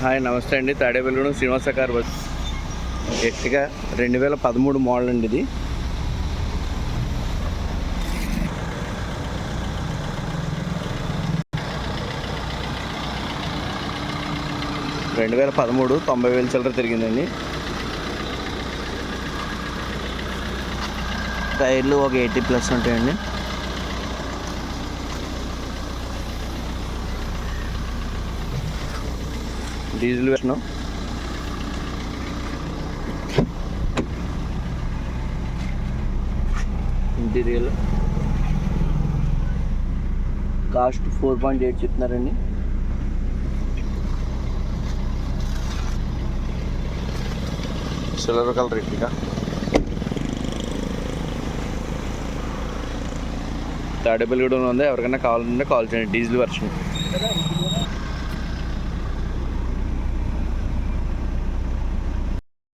Hi నమస్తే అండి. Tadepalligudem Srinivasa car bus Ertiga 2013 model అండి. ఇది 2013 90,000 చిల్లర తిరిగిందండి. టైర్లు ఒక 80+ ఉంటాయండి. Diesel version. ఇంటీరియర్ కాస్ట్ 4.8 చెప్తున్నారండి. Silver colour Ertiga. తాడేపల్లిగూడెంలో ఉంది. ఎవరికైనా కావాలంటే కాల్ చేయండి. Diesel version.